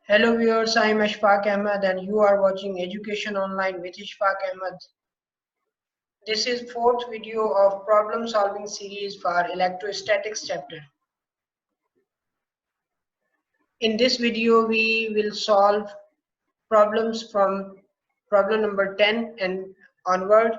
Hello viewers, I am Ashfaq Ahmed and you are watching Education Online with Ashfaq Ahmed. This is fourth video of problem solving series for electrostatics chapter. In this video we will solve problems from problem number 10 and onward.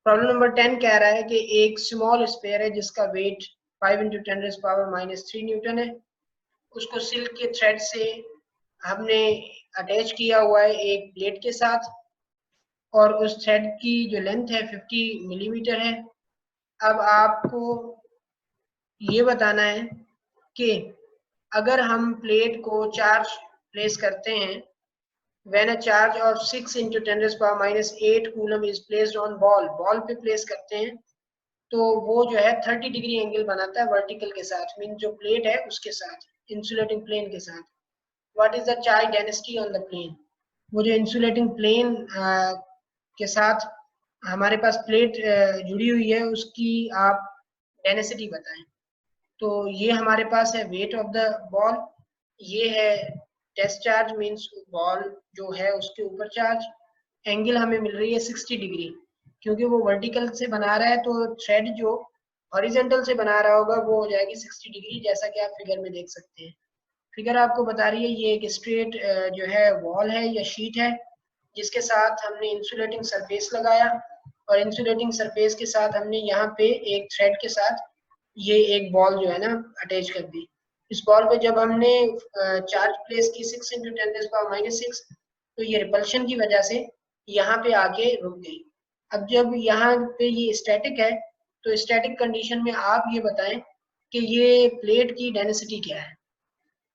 Problem number 10 कह रहा है कि एक small sphere है जिसका weight 5 × 10⁻³ Newton है। उसको silk के थ्रेड से हमने अटैच किया हुआ है एक प्लेट के साथ और उस थ्रेड की जो लेंथ है 50 मिलीमीटर है। अब आपको ये बताना है कि अगर हम प्लेट को चार्ज प्लेस करते हैं, when a charge of 6 × 10⁻⁸ coulomb is placed on ball पे प्लेस करते हैं तो वो जो है 30 डिग्री एंगल बनाता है वर्टिकल के साथ, मीन जो प्लेट है उसके साथ, इंसुलेटिंग प्लेन के साथ। What is the charge density on the plane? वो जो इंसुलेटिंग प्लेन के साथ हमारे पास प्लेट जुड़ी हुई है उसकी आप डेंसिटी बताएं। तो ये हमारे पास है वेट ऑफ द बॉल, ये है टेस्ट चार्ज मींस बॉल जो है उसके ऊपर चार्ज। एंगल हमें मिल रही है 60 डिग्री, क्योंकि वो वर्टिकल से बना रहा है तो थ्रेड जो हॉरिजॉन्टल से बना रहा होगा वो हो जाएगी 60 डिग्री, जैसा कि आप फिगर में देख सकते हैं। फिगर आपको बता रही है ये एक स्ट्रेट जो है वॉल है या शीट है जिसके साथ हमने इंसुलेटिंग सरफेस लगाया और इंसुलेटिंग सरफेस के साथ हमने यहाँ पे एक थ्रेड के साथ ये एक बॉल जो है ना अटैच कर दी। इस बॉल पे जब हमने चार्ज प्लेस की 6 × 10⁻⁶, तो ये रिपल्शन की वजह से यहाँ पे आके रुक गई। अब जब यहाँ पे ये स्टैटिक है तो स्टैटिक कंडीशन में आप ये बताएं कि ये प्लेट की डेंसिटी क्या है।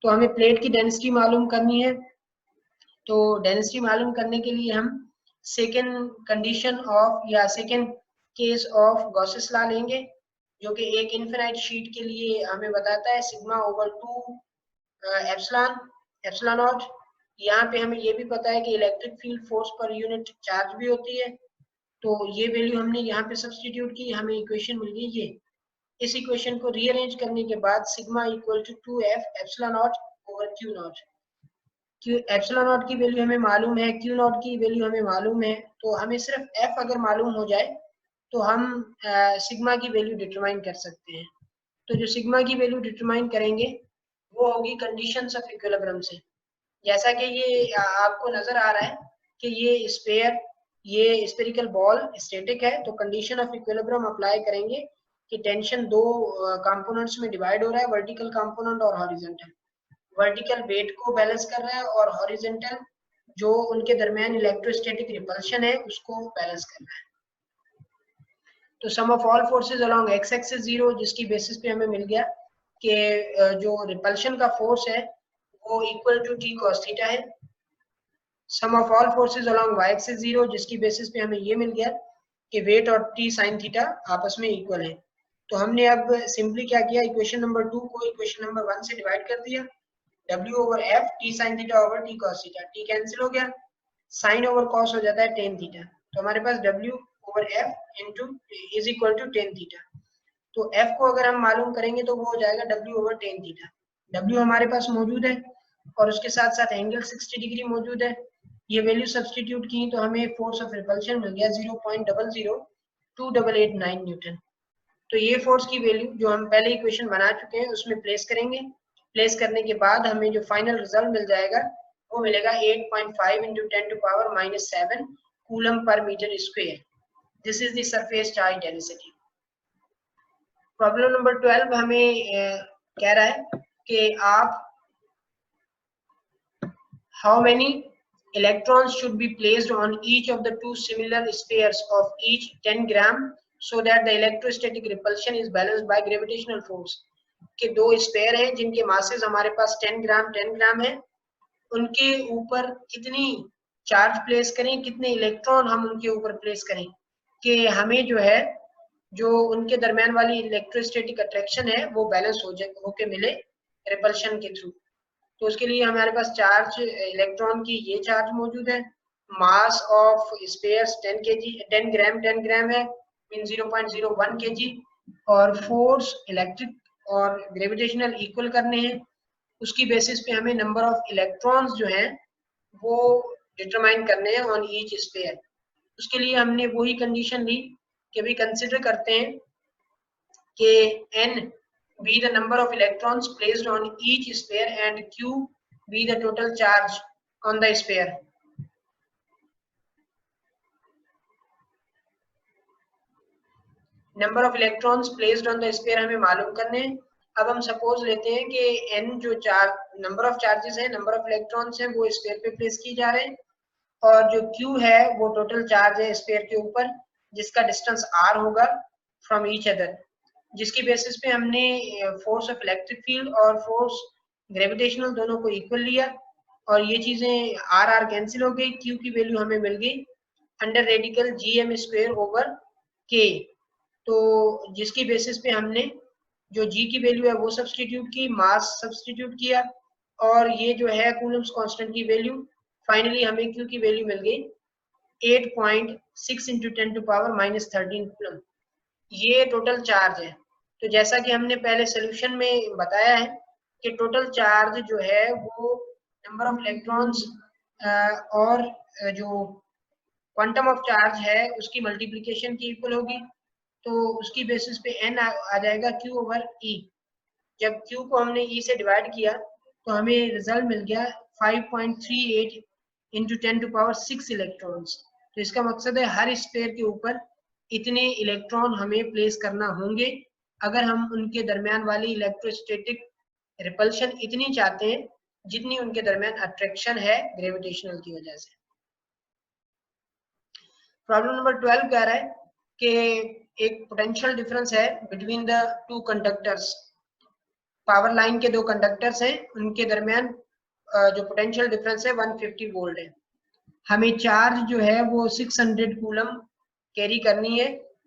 तो हमें प्लेट की डेंसिटी मालूम करनी है, तो डेंसिटी मालूम करने के लिए हम सेकेंड कंडीशन ऑफ या second case of Gauss's law लेंगे, जो कि एक इनफिनाइट शीट के लिए हमें बताता है σ/2 एप्सिलॉन नॉट। यहाँ पे हमें ये भी पता है कि इलेक्ट्रिक फील्ड फोर्स पर यूनिट चार्ज भी होती है, तो ये वैल्यू हमने यहाँ पे सब्स्टिट्यूट की, हमें इक्वेशन मिल गई ये। इस इक्वेशन को रीअरेंज करने के बाद σ = 2f epsilon not over q not. Q epsilon not की वैल्यू हमें मालूम है, क्यू नॉट की वैल्यू हमें मालूम है, तो हमें सिर्फ एफ अगर मालूम हो जाए तो हम सिग्मा की वैल्यू डिटरमाइन कर सकते हैं। तो जो सिग्मा की वैल्यू डिटरमाइन करेंगे वो होगी कंडीशंस ऑफ इक्विलिब्रियम से। जैसा कि ये आपको नजर आ रहा है कि ये स्फीयर, ये स्फेरिकल बॉल स्टैटिक है, तो कंडीशन ऑफ इक्विलिब्रियम अप्लाई करेंगे कि टेंशन दो कंपोनेंट्स में डिवाइड हो रहा है, वर्टिकल कंपोनेंट और हॉरिजॉन्टल। वर्टिकल वेट को बैलेंस कर रहा है और हॉरिजॉन्टल जो उनके दरमियान इलेक्ट्रोस्टैटिक रिपल्शन है उसको बैलेंस कर रहा है। तो sum of all forces along x axis 0, जिसकी बेसिस पे हमें मिल गया कि जो रिपल्शन का फोर्स है वो equal to T cos theta है। Sum of all forces along y axis 0, जिसकी बेसिस पे हमें ये मिल गया कि वेट और टी साइन थीटा आपस में इक्वल है। तो हमने अब सिंपली क्या किया, इक्वेशन नंबर 2 को इक्वेशन नंबर 1 से डिवाइड कर दिया। W/F T sin theta over T cos theta, T cancel हो गया, साइन ओवर कॉस हो जाता है टेन थीटा। तो हमारे पास W/F is equal to ten theta. तो F को अगर हम मालूम करेंगे तो वो हो जाएगा W/10 थीटा। W हमारे पास मौजूद है और उसके साथ साथ एंगल 60 डिग्री मौजूद है। ये वैल्यू सब्स्टिट्यूट की तो हमें फोर्स ऑफ रिपल्शन मिल गया 0.00289 न्यूटन। तो ये फोर्स की वैल्यू जो हम पहले इक्वेशन बना चुके हैं उसमें प्लेस करेंगे। प्लेस करने के बाद हमें जो फाइनल रिजल्ट मिल जाएगा वो मिलेगा 8.5 × 10⁻⁷ coulomb per metre square. This is the surface charge density. Problem number 12 हमें कह रहा है कि आप how many electrons should be placed on each of the two similar spheres of each 10 gram so that the electrostatic repulsion is balanced by gravitational force। के दो spare हैं जिनके मासेस हमारे पास 10 ग्राम है, उनके ऊपर कितनी चार्ज प्लेस करें, कितने इलेक्ट्रॉन हम उनके ऊपर प्लेस करें कि हमें जो है जो उनके दरमियान वाली इलेक्ट्रोस्टैटिक अट्रैक्शन है वो बैलेंस होके मिले रिपल्शन के थ्रू। तो उसके लिए हमारे पास चार्ज इलेक्ट्रॉन की ये चार्ज मौजूद है, मास ऑफ स्पेयर्स 10 ग्राम है, मीन 0.01 kg, और फोर्स इलेक्ट्रिक और ग्रेविटेशनल इक्वल करने हैं। उसकी बेसिस पे हमें नंबर ऑफ इलेक्ट्रॉन्स जो हैं वो डिटरमाइन करने हैं ऑन ईच स्फीयर। उसके लिए हमने वही कंडीशन ली कि अभी कंसिडर करते हैं कि n be the number of electrons placed on each sphere and q be the total charge on the sphere। Number of electrons placed on the sphere हमें मालूम करने हैं। अब हम सपोज लेते हैं कि n जो चार्ज नंबर ऑफ चार्जेस है, नंबर ऑफ इलेक्ट्रॉन्स हैं वो स्फीयर पे प्लेस किए जा रहे हैं, और जो q है वो टोटल चार्ज है स्फीयर के ऊपर जिसका डिस्टेंस r होगा फ्रॉम ईच अदर, जिसकी बेसिस पे हमने फोर्स ऑफ इलेक्ट्रिक फील्ड और फोर्स ग्रेविटेशनल दोनों को इक्वल लिया, और ये चीजें आर आर कैंसिल हो गई, क्यू की वैल्यू हमें मिल गई under radical g m square over k. तो जिसकी बेसिस पे हमने जो g की वैल्यू है वो सब्स्टिट्यूट की, मास सब्स्टिट्यूट किया, और ये जो है कूलम्स कांस्टेंट की वैल्यू, फाइनली हमें q की वैल्यू मिल गई 8.6 इंटू 10 टू पावर -13 कूलम। ये टोटल चार्ज है। तो जैसा कि हमने पहले सोल्यूशन में बताया है कि टोटल चार्ज जो है वो नंबर ऑफ इलेक्ट्रॉन्स और जो क्वांटम ऑफ चार्ज है उसकी मल्टीप्लिकेशन की इक्वल होगी। तो उसकी बेसिस पे n आ जाएगा q ओवर e। जब q को हमने e से डिवाइड किया तो हमें रिजल्ट मिल गया 5.38 इंटू 10 टू पावर 6 इलेक्ट्रॉन्स। तो इसका मकसद है हर स्फीयर के ऊपर इतने इलेक्ट्रॉन हमें प्लेस करना होंगे अगर हम उनके दरमियान वाली इलेक्ट्रोस्टैटिक रिपल्शन इतनी चाहते हैं जितनी उनके दरमियान अट्रैक्शन है ग्रेविटेशनल की वजह से। प्रॉब्लम नंबर 12 कह रहा है कि एक पोटेंशियल डिफरेंस है between the two conductors. Power line के दो कंडक्टर्स हैं, उनके दरमियान जो पोटेंशियल डिफरेंस है 150 वोल्ट है। हमें चार्ज जो है वो 600 कूलम कैरी करनी है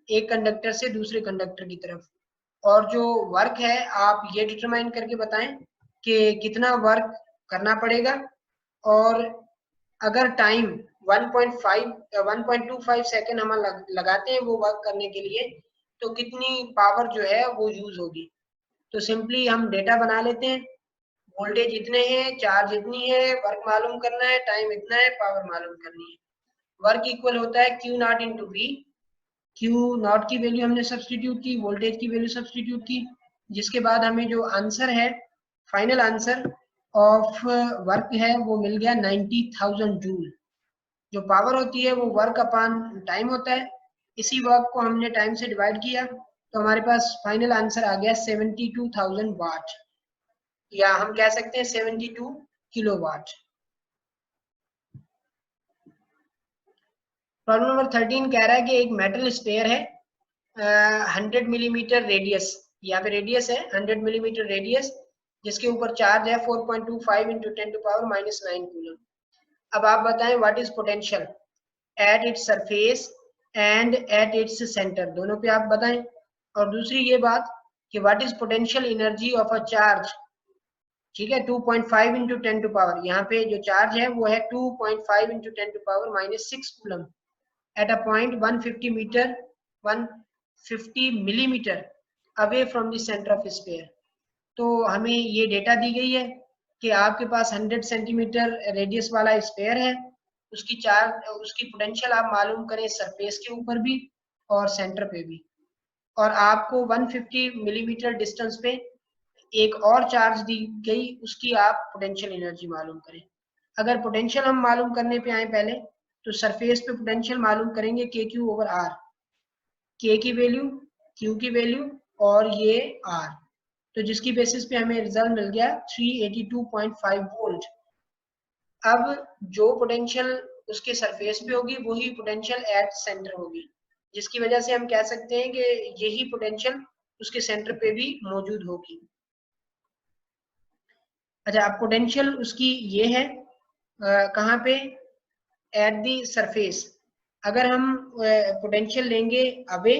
एक कंडक्टर से दूसरे कंडक्टर की तरफ, और जो वर्क है आप ये डिटरमाइन करके बताएं कि कितना वर्क करना पड़ेगा, और अगर टाइम 1.25 सेकेंड हम लगाते हैं वो वर्क करने के लिए तो कितनी पावर जो है वो यूज होगी। तो सिंपली हम डेटा बना लेते हैं, वोल्टेज इतने हैं, चार्ज इतनी है, वर्क मालूम करना है, टाइम इतना है, पावर मालूम करनी है। वर्क इक्वल होता है q naught into v. Q naught की वैल्यू हमने सब्सटीट्यूट की, वोल्टेज की वैल्यू सब्सटीट्यूट की, जिसके बाद हमें जो आंसर है फाइनल आंसर ऑफ वर्क है वो मिल गया 90,000 जूल। जो पावर होती है वो वर्क अपॉन टाइम होता है, इसी वर्क को हमने टाइम से डिवाइड किया तो हमारे पास फाइनल आंसर आ गया 72,000 वाट, या हम कह सकते हैं 72 किलोवाट। प्रॉब्लम नंबर 13 कह रहा है कि एक मेटल स्फीयर है 100 मिलीमीटर रेडियस, यहाँ पे रेडियस है 100 मिलीमीटर रेडियस, जिसके ऊपर चार्ज है 4.25 इंटू 10 टू पावर -9 कूलम। अब आप बताएं what is potential at its surface and at its centre, दोनों पे आप बताएं। और दूसरी ये बात कि what is potential energy of a charge, ठीक है 2.5 इंटू 10 टू पावर, यहाँ पे जो चार्ज है वो है 2.5 into 10 to power -6 coulomb at a point 150 metre 150 millimetre away from the centre of sphere. तो हमें ये डेटा दी गई है कि आपके पास 100 सेंटीमीटर रेडियस वाला स्फीयर है, उसकी पोटेंशियल आप मालूम करें सरफेस के ऊपर भी और सेंटर पे भी, और आपको 150 मिलीमीटर डिस्टेंस पे एक और चार्ज दी गई, उसकी आप पोटेंशियल एनर्जी मालूम करें। अगर पोटेंशियल हम मालूम करने पे आए पहले तो सरफेस पे पोटेंशियल मालूम करेंगे के क्यू ओवर आर, के की वैल्यू, क्यू की वैल्यू और ये आर, तो जिसकी बेसिस पे हमें रिजल्ट मिल गया 382.5 वोल्ट। अब जो पोटेंशियल उसके सरफेस पे होगी वही पोटेंशियल एट सेंटर होगी, जिसकी वजह से हम कह सकते हैं कि यही पोटेंशियल उसके सेंटर पे भी मौजूद होगी। अच्छा, अब पोटेंशियल उसकी ये है कहाँ पे, एट दी सरफेस। अगर हम पोटेंशियल लेंगे अवे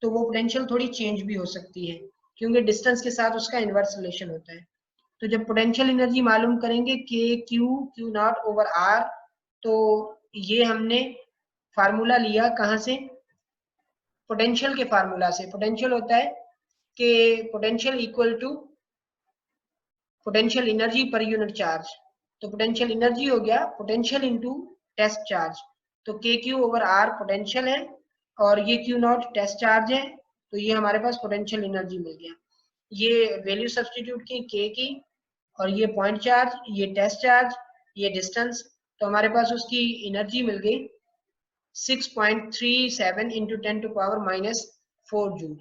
तो वो पोटेंशियल थोड़ी चेंज भी हो सकती है क्योंकि डिस्टेंस के साथ उसका इनवर्स रिलेशन होता है। तो जब पोटेंशियल एनर्जी मालूम करेंगे के क्यू नॉट ओवर आर, तो ये हमने फार्मूला लिया कहाँ से, पोटेंशियल के फार्मूला से। पोटेंशियल होता है कि potential equal to potential energy per unit charge, तो पोटेंशियल एनर्जी हो गया पोटेंशियल इनटू टेस्ट चार्ज, तो के क्यू ओवर आर पोटेंशियल है और ये क्यू नॉट टेस्ट चार्ज है, तो ये हमारे पास पोटेंशियल एनर्जी मिल गया। ये वैल्यू सब्स्टिट्यूट की के की, और ये पॉइंट चार्ज, ये टेस्ट चार्ज, ये डिस्टेंस, तो हमारे पास उसकी एनर्जी मिल गई 6.37 into 10 to power minus 4 joule.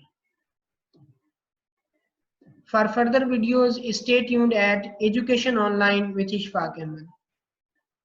For further videos, stay tuned at Education Online with Ishfaq Ahmed.